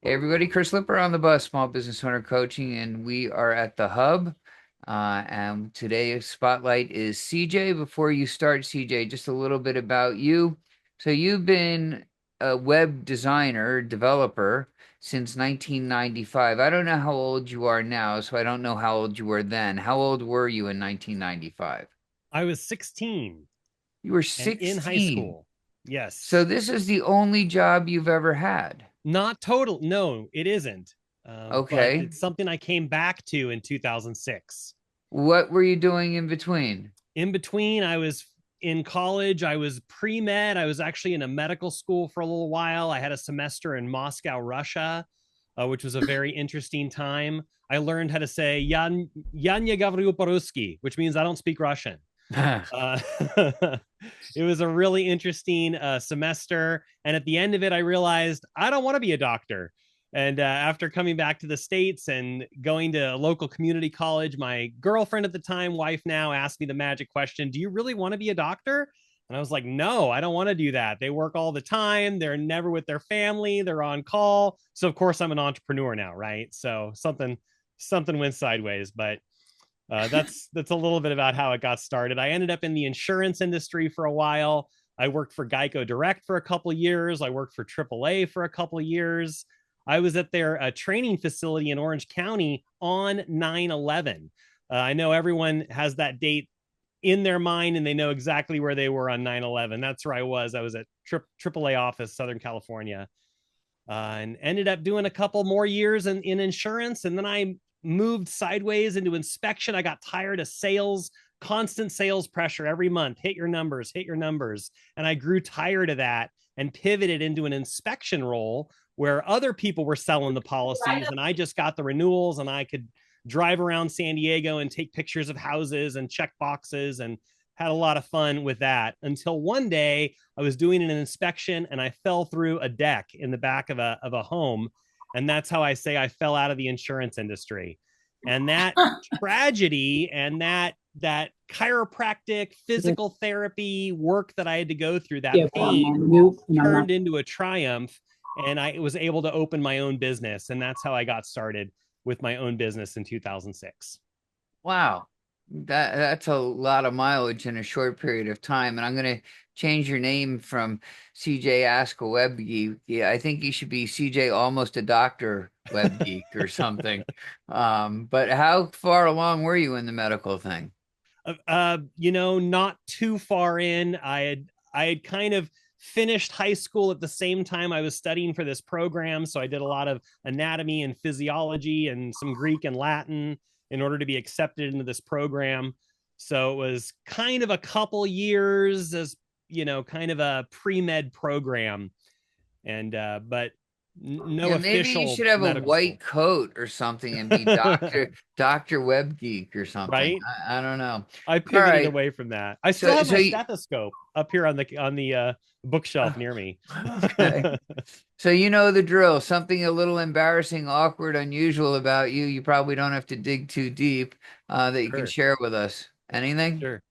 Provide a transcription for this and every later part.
Hey everybody, Chris Lipper on the bus, Small Business Owner Coaching, and we are at the Hub. And today's spotlight is CJ. Before you start, CJ, just a little bit about you. So you've been a web designer, developer since 1995. I don't know how old you are now, so I don't know how old you were then. How old were you in 1995? I was 16 You were and in high 16. school. So Yes. this is the only job you've ever had. Not total. No, it isn't. But Okay. it's something I came back to in 2006. What were you doing in between? In between, I was in college. I was pre med. I was actually in a medical school for a little while. I had a semester in Moscow, Russia, which was a very interesting time. I learned how to say "Я не говорю по-русски," which means I don't speak Russian. Uh, it was a really interesting semester. And at the end of it, I realized I don't want to be a doctor. And after coming back to the States and going to a local community college, my girlfriend at the time, wife now, asked me the magic question: do you really want to be a doctor? And I was like, no, I don't want to do that. They work all the time. They're never with their family. They're on call. So of course I'm an entrepreneur now, right? So something went sideways, but that's a little bit about how it got started. I ended up in the insurance industry for a while. I worked for Geico Direct for a couple of years. I worked for AAA for a couple of years. I was at their training facility in Orange County on 9/11. I know everyone has that date in their mind and they know exactly where they were on 9/11. That's where I was. I was at AAA office, Southern California, and ended up doing a couple more years in insurance. And then I moved sideways into inspection. I got tired of sales, constant sales pressure every month, hit your numbers, hit your numbers. And I grew tired of that and pivoted into an inspection role where other people were selling the policies and I just got the renewals and I could drive around San Diego and take pictures of houses and check boxes and had a lot of fun with that until one day I was doing an inspection and I fell through a deck in the back of a home. And that's how I say I fell out of the insurance industry. And that tragedy and that chiropractic physical therapy work that I had to go through, that pain turned into a triumph. And I was able to open my own business. And that's how I got started with my own business in 2006. Wow. That's a lot of mileage in a short period of time. And I'm gonna change your name from CJ Ask a Web Geek. Yeah, I think you should be CJ Almost a Doctor Web Geek or something. But how far along were you in the medical thing? Not too far in. I had kind of finished high school at the same time I was studying for this program, so I did a lot of anatomy and physiology and some Greek and Latin in order to be accepted into this program. So it was kind of a couple years as kind of a pre-med program, and but no Yeah, maybe you official should have a medical white school. coat or something and be Doctor Web Geek or something. Right? I don't know. I All pivoted right. away from that. I still So have so my you, stethoscope up here on the bookshelf near me. okay. So you know the drill. Something a little embarrassing, awkward, unusual about you. You probably don't have to dig too deep, that you can Sure, share with us. Anything? sure.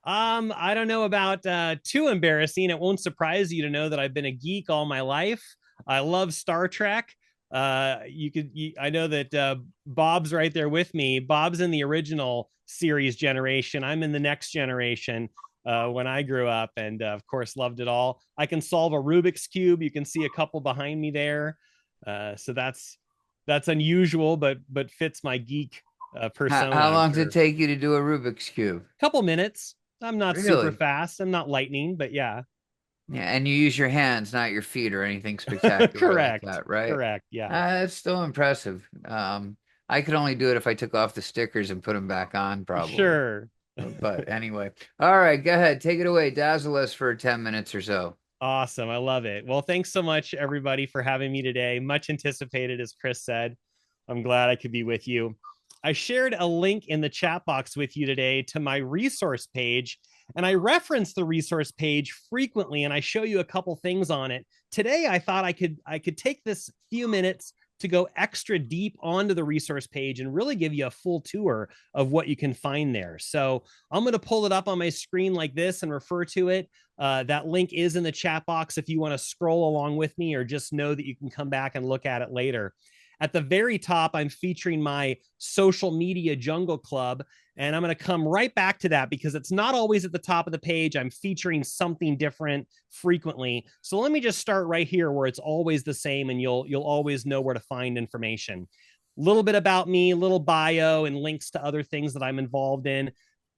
I don't know about too embarrassing. It won't surprise you to know that I've been a geek all my life. I love Star Trek. I know that Bob's right there with me. Bob's in the original series generation. I'm in the next generation. When I grew up, and of course, loved it all. I can solve a Rubik's cube. You can see a couple behind me there. So that's unusual, but fits my geek persona, How I'm long does it sure. take you to do a Rubik's Cube? Couple minutes. I'm not super Really? fast. I'm not lightning, but yeah. Yeah, and you use your hands, not your feet or anything spectacular like Correct. that, right? Correct. Yeah. That's still impressive. I could only do it if I took off the stickers and put them back on, probably. Sure. But anyway, all right, go ahead, take it away, dazzle us for 10 minutes or so. Awesome. I love it. Well, thanks so much, everybody, for having me today. Much anticipated, as Chris said. I'm glad I could be with you. I shared a link in the chat box with you today to my resource page, and I reference the resource page frequently, and I show you a couple things on it. Today, I thought I could take this few minutes to go extra deep onto the resource page and really give you a full tour of what you can find there. So I'm going to pull it up on my screen like this and refer to it. That link is in the chat box if you want to scroll along with me, or just know that you can come back and look at it later. At the very top, I'm featuring my social media jungle club, and I'm going to come right back to that because it's not always at the top of the page. I'm featuring something different frequently. So let me just start right here where it's always the same, and you'll always know where to find information. A little bit about me, a little bio, and links to other things that I'm involved in.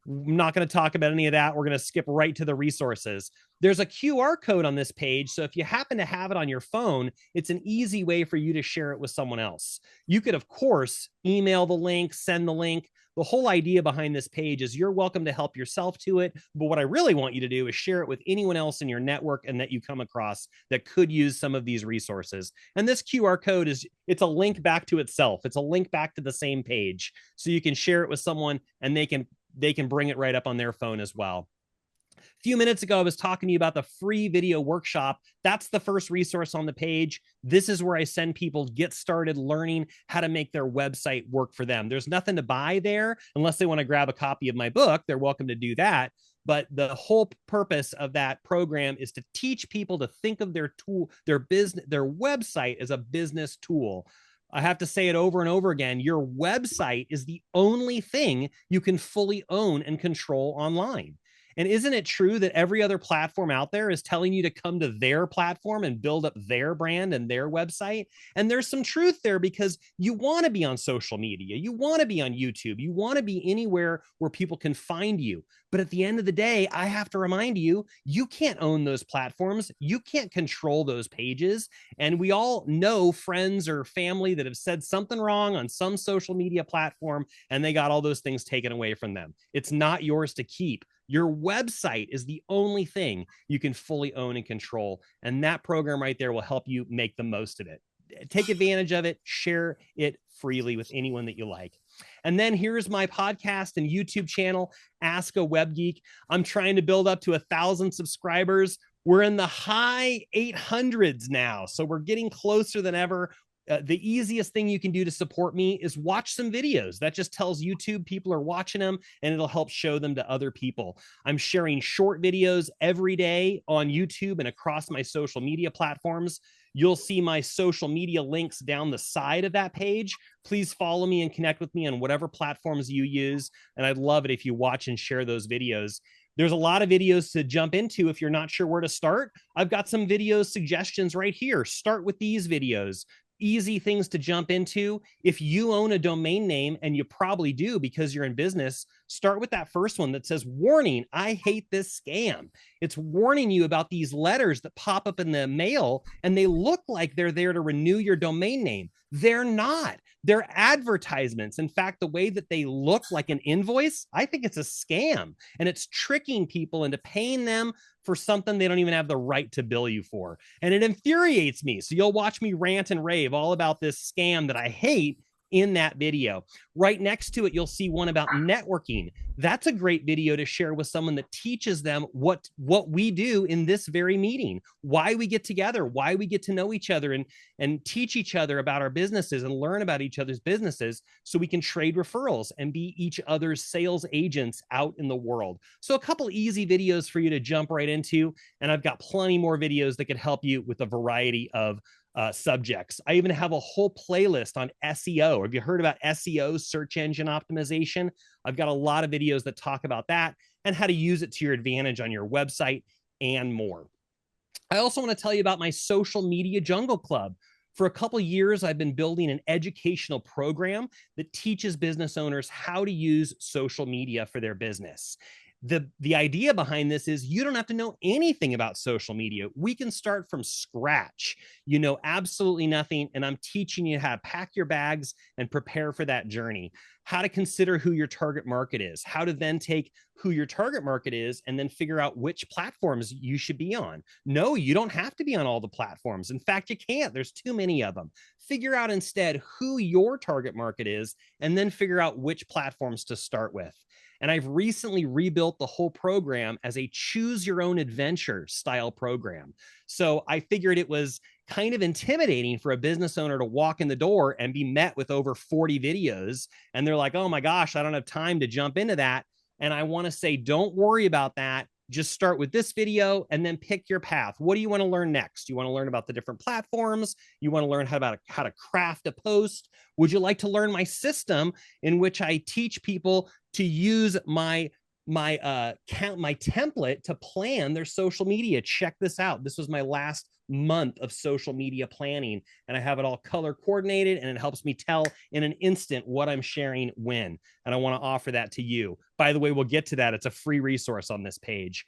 I'm not going to talk about any of that. We're going to skip right to the resources. There's a QR code on this page. So if you happen to have it on your phone, it's an easy way for you to share it with someone else. You could, of course, email the link, send the link. The whole idea behind this page is you're welcome to help yourself to it. But what I really want you to do is share it with anyone else in your network and that you come across that could use some of these resources. And this QR code it's a link back to itself. It's a link back to the same page. So you can share it with someone and they can bring it right up on their phone as well. A few minutes ago, I was talking to you about the free video workshop. That's the first resource on the page. This is where I send people to get started learning how to make their website work for them. There's nothing to buy there unless they want to grab a copy of my book. They're welcome to do that. But the whole purpose of that program is to teach people to think of their tool, their business, their website as a business tool. I have to say it over and over again. Your website is the only thing you can fully own and control online. And isn't it true that every other platform out there is telling you to come to their platform and build up their brand and their website? And there's some truth there because you want to be on social media. You want to be on YouTube. You want to be anywhere where people can find you. But at the end of the day, I have to remind you, you can't own those platforms. You can't control those pages. And we all know friends or family that have said something wrong on some social media platform and they got all those things taken away from them. It's not yours to keep. Your website is the only thing you can fully own and control. And that program right there will help you make the most of it. Take advantage of it, share it freely with anyone that you like. And then here's my podcast and YouTube channel, Ask a Web Geek. I'm trying to build up to 1,000 subscribers. We're in the high 800s now, so we're getting closer than ever. The easiest thing you can do to support me is watch some videos. That just tells YouTube people are watching them, and it'll help show them to other people. I'm sharing short videos every day on YouTube and across my social media platforms. You'll see my social media links down the side of that page. Please follow me and connect with me on whatever platforms you use. And I'd love it if you watch and share those videos. There's a lot of videos to jump into if you're not sure where to start. I've got some video suggestions right here. Start with these videos. Easy things to jump into. If you own a domain name, and you probably do because you're in business, start with that first one that says, warning, I hate this scam. It's warning you about these letters that pop up in the mail and they look like they're there to renew your domain name. They're not. They're advertisements. In fact, the way that they look like an invoice, I think it's a scam, and it's tricking people into paying them for something they don't even have the right to bill you for. And it infuriates me. So you'll watch me rant and rave all about this scam that I hate in that video. Right next to it, you'll see one about networking. That's a great video to share with someone that teaches them what we do in this very meeting, why we get together, why we get to know each other and teach each other about our businesses and learn about each other's businesses so we can trade referrals and be each other's sales agents out in the world. So a couple easy videos for you to jump right into. And I've got plenty more videos that could help you with a variety of subjects. I even have a whole playlist on SEO. Have you heard about SEO, search engine optimization? I've got a lot of videos that talk about that and how to use it to your advantage on your website and more. I also want to tell you about my social media jungle club. For a couple of years, I've been building an educational program that teaches business owners how to use social media for their business. The idea behind this is you don't have to know anything about social media. We can start from scratch. You know absolutely nothing, and I'm teaching you how to pack your bags and prepare for that journey, how to consider who your target market is, how to then take who your target market is and then figure out which platforms you should be on. No, you don't have to be on all the platforms. In fact, you can't. There's too many of them. Figure out instead who your target market is and then figure out which platforms to start with. And I've recently rebuilt the whole program as a choose your own adventure style program. So I figured it was kind of intimidating for a business owner to walk in the door and be met with over 40 videos. And they're like, oh my gosh, I don't have time to jump into that. And I want to say, don't worry about that. Just start with this video and then pick your path. What do you want to learn next? You want to learn about the different platforms? You want to learn how to craft a post? Would you like to learn my system in which I teach people to use my template to plan their social media? Check this out. This was my last month of social media planning, and I have it all color coordinated, and it helps me tell in an instant what I'm sharing when. And I want to offer that to you. By the way, we'll get to that. It's a free resource on this page.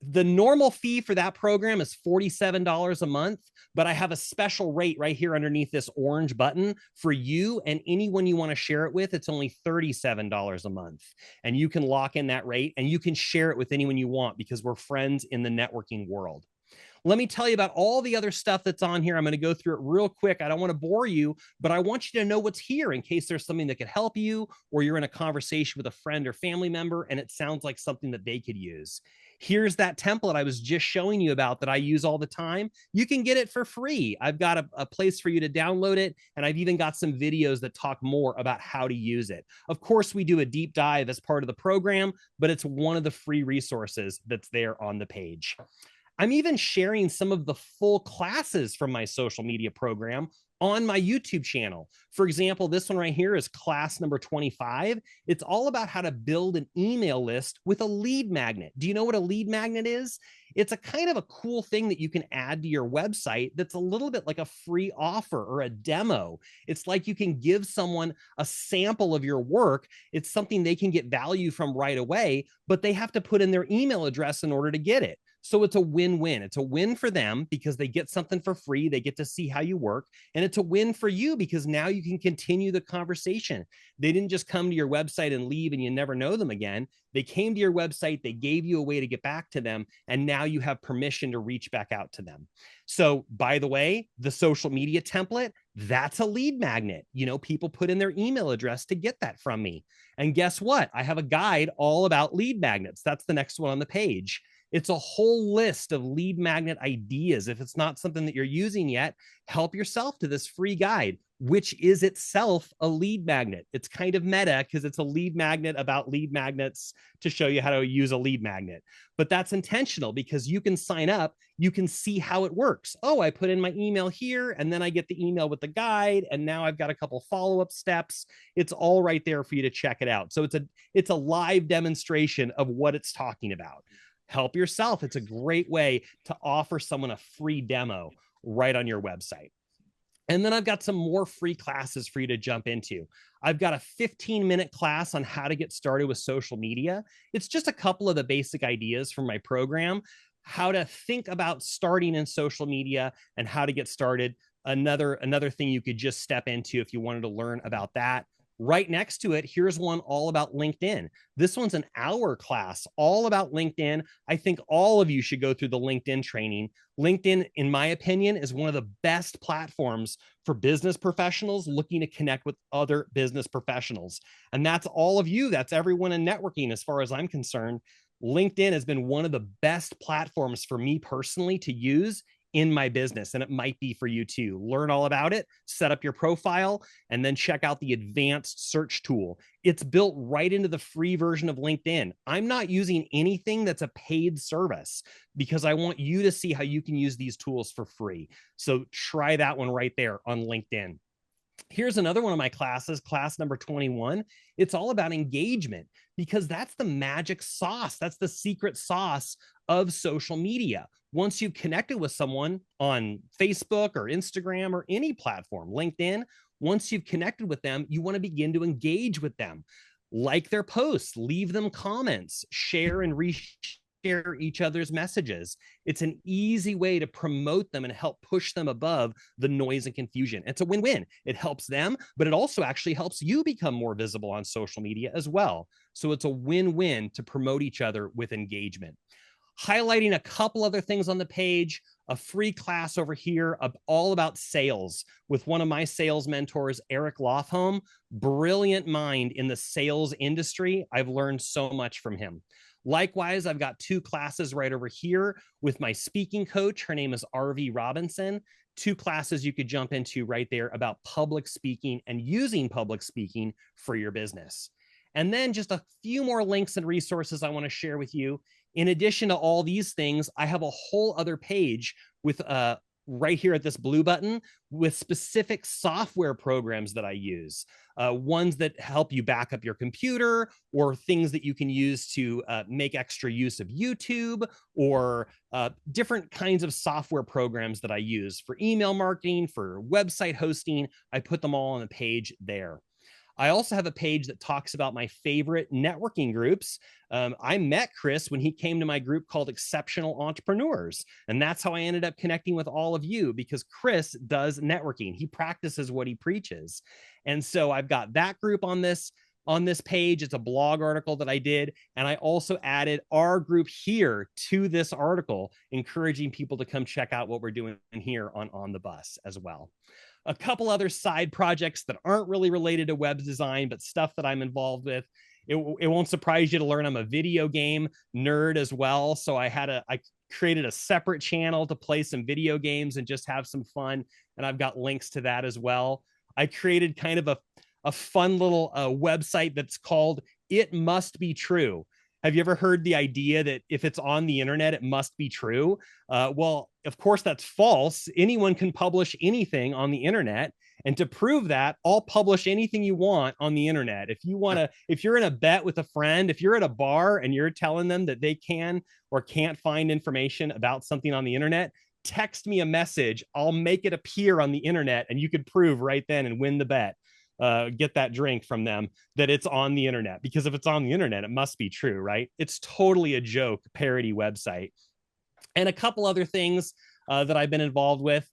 The normal fee for that program is $47 a month, but I have a special rate right here underneath this orange button for you and anyone you want to share it with. It's only $37 a month, and you can lock in that rate and you can share it with anyone you want because we're friends in the networking world. Let me tell you about all the other stuff that's on here. I'm going to go through it real quick. I don't want to bore you, but I want you to know what's here in case there's something that could help you, or you're in a conversation with a friend or family member and it sounds like something that they could use. Here's that template I was just showing you about that I use all the time. You can get it for free. I've got a place for you to download it, and I've even got some videos that talk more about how to use it. Of course, we do a deep dive as part of the program, but it's one of the free resources that's there on the page. I'm even sharing some of the full classes from my social media program on my YouTube channel. For example, this one right here is class number 25. It's all about how to build an email list with a lead magnet. Do you know what a lead magnet is? It's a kind of a cool thing that you can add to your website that's a little bit like a free offer or a demo. It's like you can give someone a sample of your work. It's something they can get value from right away, but they have to put in their email address in order to get it. So it's a win-win. It's a win for them because they get something for free. They get to see how you work. And it's a win for you because now you can continue the conversation. They didn't just come to your website and leave and you never know them again. They came to your website, they gave you a way to get back to them, and now you have permission to reach back out to them. So, by the way, the social media template, that's a lead magnet. You know, people put in their email address to get that from me. And guess what? I have a guide all about lead magnets. That's the next one on the page. It's a whole list of lead magnet ideas. If it's not something that you're using yet, help yourself to this free guide, which is itself a lead magnet. It's kind of meta because it's a lead magnet about lead magnets to show you how to use a lead magnet. But that's intentional because you can sign up, you can see how it works. Oh, I put in my email here, and then I get the email with the guide, and now I've got a couple follow-up steps. It's all right there for you to check it out. So it's a live demonstration of what it's talking about. Help yourself. It's a great way to offer someone a free demo right on your website. And then I've got some more free classes for you to jump into. I've got a 15-minute class on how to get started with social media. It's just a couple of the basic ideas from my program, how to think about starting in social media and how to get started. Another thing you could just step into if you wanted to learn about that. Right next to it, here's one all about LinkedIn. This one's an hour class all about LinkedIn. I think all of you should go through the LinkedIn training. LinkedIn, in my opinion, is one of the best platforms for business professionals looking to connect with other business professionals. And that's all of you. That's everyone in networking, as far as I'm concerned. LinkedIn has been one of the best platforms for me personally to use in my business, and it might be for you too. Learn all about it, set up your profile, and then check out the advanced search tool. It's built right into the free version of LinkedIn. I'm not using anything that's a paid service because I want you to see how you can use these tools for free. So try that one right there on LinkedIn. Here's another one of my classes, class number 21. It's all about engagement because that's the magic sauce. That's the secret sauce of social media. Once you've connected with someone on Facebook or Instagram or any platform, LinkedIn, once you've connected with them, you want to begin to engage with them. Like their posts, leave them comments, share and share each other's messages. It's an easy way to promote them and help push them above the noise and confusion. It's a win-win. It helps them, but it also actually helps you become more visible on social media as well. So it's a win-win to promote each other with engagement. Highlighting a couple other things on the page, a free class over here all about sales with one of my sales mentors, Eric Lothholm. Brilliant mind in the sales industry. I've learned so much from him. Likewise, I've got two classes right over here with my speaking coach. Her name is RV Robinson. 2 classes you could jump into right there about public speaking and using public speaking for your business. And then just a few more links and resources I want to share with you. In addition to all these things, I have a whole other page with right here at this blue button with specific software programs that I use, ones that help you back up your computer, or things that you can use to make extra use of YouTube, or different kinds of software programs that I use for email marketing, for website hosting. I put them all on the page there. I also have a page that talks about my favorite networking groups. I met Chris when he came to my group called Exceptional Entrepreneurs. And that's how I ended up connecting with all of you, because Chris does networking. He practices what he preaches. And so I've got that group on this page. It's a blog article that I did. And I also added our group here to this article, encouraging people to come check out what we're doing here on the Bus as well. A couple other side projects that aren't really related to web design, but stuff that I'm involved with. It won't surprise you to learn I'm a video game nerd as well. So I created a separate channel to play some video games and just have some fun. And I've got links to that as well. I created kind of a fun little website that's called It Must Be True. Have you ever heard the idea that if it's on the internet, it must be true? Well, of course, that's false. Anyone can publish anything on the internet. And to prove that, I'll publish anything you want on the internet. If you're in a bet with a friend, if you're at a bar and you're telling them that they can or can't find information about something on the internet, text me a message. I'll make it appear on the internet, and you could prove right then and win the bet. Get that drink from them that it's on the internet, because if it's on the internet, it must be true, right? It's totally a joke parody website. And a couple other things that I've been involved with.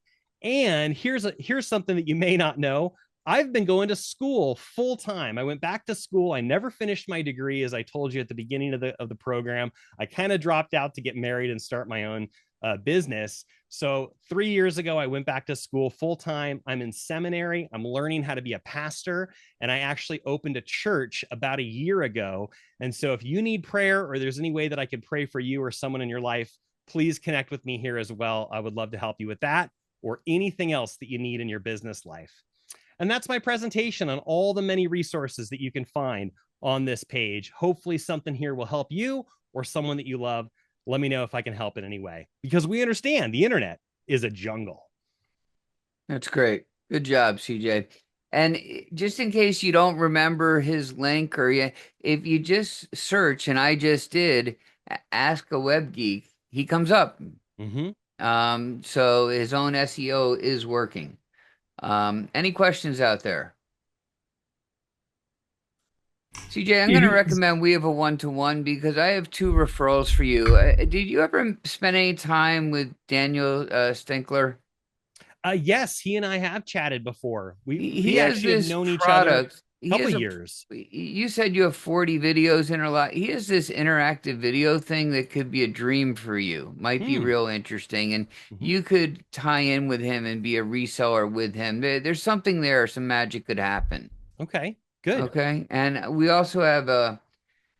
And here's something that you may not know. I've been going to school full time. I went back to school. I never finished my degree, as I told you at the beginning of the program. I kind of dropped out to get married and start my own business. So 3 years ago, I went back to school full time. I'm in seminary. I'm learning how to be a pastor. And I actually opened a church about a year ago. And so if you need prayer, or there's any way that I could pray for you or someone in your life, please connect with me here as well. I would love to help you with that, or anything else that you need in your business life. And that's my presentation on all the many resources that you can find on this page. Hopefully something here will help you or someone that you love. Let me know if I can help in any way, because we understand the internet is a jungle. That's great. Good job, CJ. And just in case you don't remember his link, or if you just search, and I just did, Ask a Web Geek, he comes up. So his own SEO is working. Any questions out there? CJ, I'm going to recommend we have a one-to-one, because I have 2 referrals for you. Did you ever spend any time with Daniel Stinkler? Yes, he and I have chatted before. He has actually have this known each other product. a couple years. You said you have 40 videos in a lot. He has this interactive video thing that could be a dream for you. Might be real interesting. And you could tie in with him and be a reseller with him. There's something there. Some magic could happen. Okay, good. Okay. And we also have a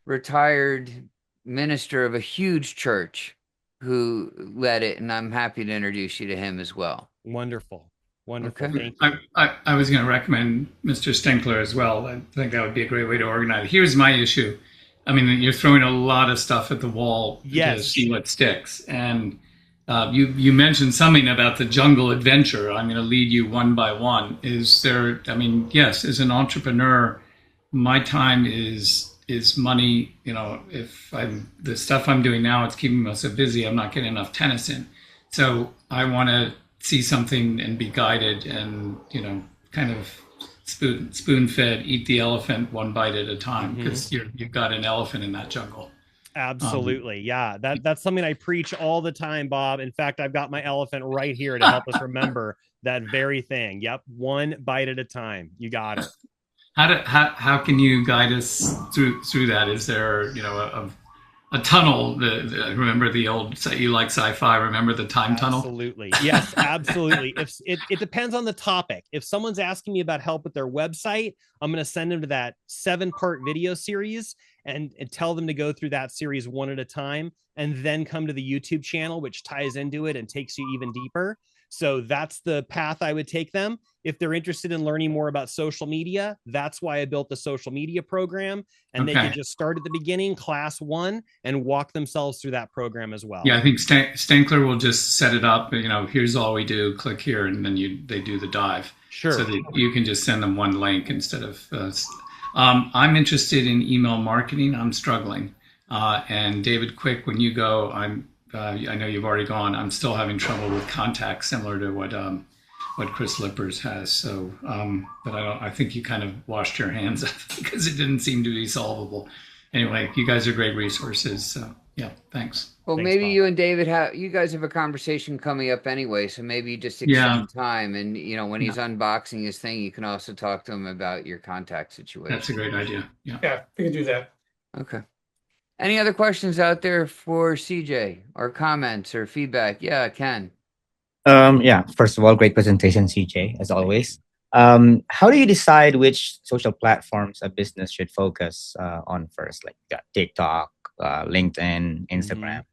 retired minister of a huge church who led it, and I'm happy to introduce you to him as well. Wonderful. Wonderful. Okay. Thank you. I was going to recommend Mr. Stinkler as well. I think that would be a great way to organize it. Here's my issue. I mean, you're throwing a lot of stuff at the wall to see what sticks. And you mentioned something about the jungle adventure. I'm going to lead you one by one. Is there, I mean, yes, as an entrepreneur, my time is money. You know, if the stuff I'm doing now, it's keeping me so busy, I'm not getting enough tennis in. So I want to see something and be guided, and, you know, kind of spoon fed, eat the elephant one bite at a time, because you've got an elephant in that jungle. Absolutely. Yeah. That's something I preach all the time, Bob. In fact, I've got my elephant right here to help us remember that very thing. Yep. One bite at a time. You got it. How can you guide us through that? Is there, you know, a tunnel? Remember the old, you like sci-fi, remember the time tunnel? Absolutely. Yes, absolutely. If it depends on the topic. If someone's asking me about help with their website, I'm going to send them to that 7-part video series and tell them to go through that series one at a time, and then come to the YouTube channel, which ties into it and takes you even deeper. So that's the path I would take them. If they're interested in learning more about social media, that's why I built the social media program. And they can Okay. just start at the beginning, class one, and walk themselves through that program as well. Yeah, I think Stankler will just set it up. Here's all we do. Click here, and then they do the dive. So Sure. that you can just send them one link instead of. I'm interested in email marketing. I'm struggling. And David, quick, when you go, I know you've already gone. I'm still having trouble with contacts, similar to what Chris Lippers has. So, but I think you kind of washed your hands of it because it didn't seem to be solvable. Anyway, you guys are great resources. So, yeah, thanks. Well, Thanks, maybe Bob. you and David you guys have a conversation coming up anyway, so maybe you just Yeah, extend time and when yeah, he's unboxing his thing, you can also talk to him about your contact that's a situation. great idea. Yeah. Yeah, we can do that. Okay. Any other questions out there for CJ or comments or feedback? Yeah, Ken. Yeah, first of all, great presentation, CJ, as always. How do you decide which social platforms a business should focus on first? Like TikTok, LinkedIn, Instagram.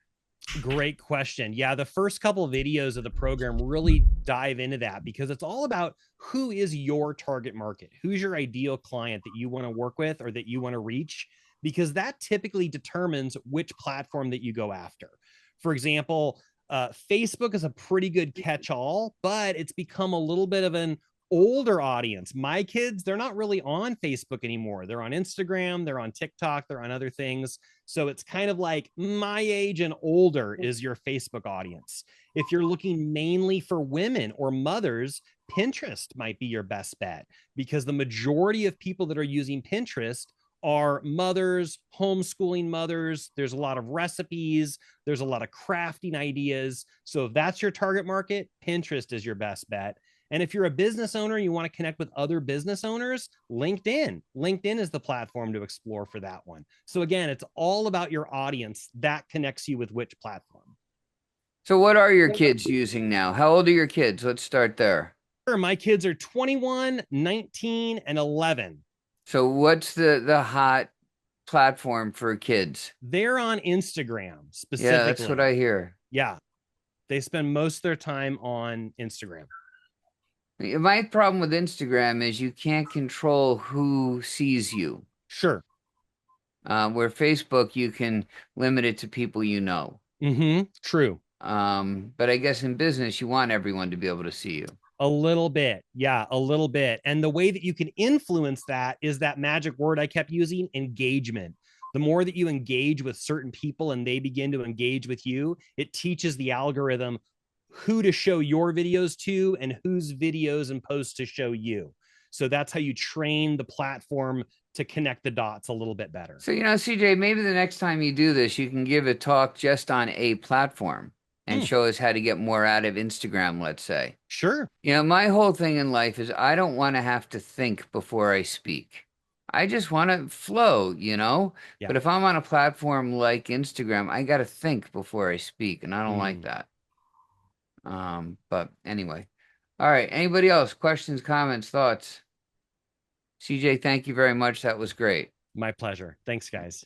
Great question. Yeah, the first couple of videos of the program really dive into that because it's all about who is your target market? Who's your ideal client that you want to work with or that you want to reach? Because that typically determines which platform that you go after. For example, Facebook is a pretty good catch-all, but it's become a little bit of an older audience. My kids, they're not really on Facebook anymore. They're on Instagram, they're on TikTok, they're on other things. So it's kind of like my age and older is your Facebook audience. If you're looking mainly for women or mothers, Pinterest might be your best bet because the majority of people that are using Pinterest are mothers, homeschooling mothers. There's a lot of recipes, there's a lot of crafting ideas. So if that's your target market, Pinterest is your best bet. And if you're a business owner and you want to connect with other business owners, LinkedIn. LinkedIn is the platform to explore for that one. So again, it's all about your audience that connects you with which platform. So what are your kids using now? How old are your kids? Let's start there. Sure, my kids are 21, 19, and 11. So what's the hot platform for kids? They're on Instagram specifically. Yeah, that's what I hear. Yeah. They spend most of their time on Instagram. My problem with Instagram is you can't control who sees you. Sure. Where Facebook, you can limit it to people you know. True. But I guess in business, you want everyone to be able to see you. A little bit. Yeah, a little bit. And the way that you can influence that is that magic word I kept using, engagement. The more that you engage with certain people and they begin to engage with you, it teaches the algorithm who to show your videos to and whose videos and posts to show you. So that's how you train the platform to connect the dots a little bit better. So, CJ, maybe the next time you do this, you can give a talk just on a platform and show us how to get more out of Instagram, let's say. Sure. My whole thing in life is I don't want to have to think before I speak. I just want to flow, Yeah. But if I'm on a platform like Instagram, I got to think before I speak, and I don't like that. But anyway. All right. Anybody else? Questions, comments, thoughts? CJ, thank you very much. That was great. My pleasure. Thanks, guys.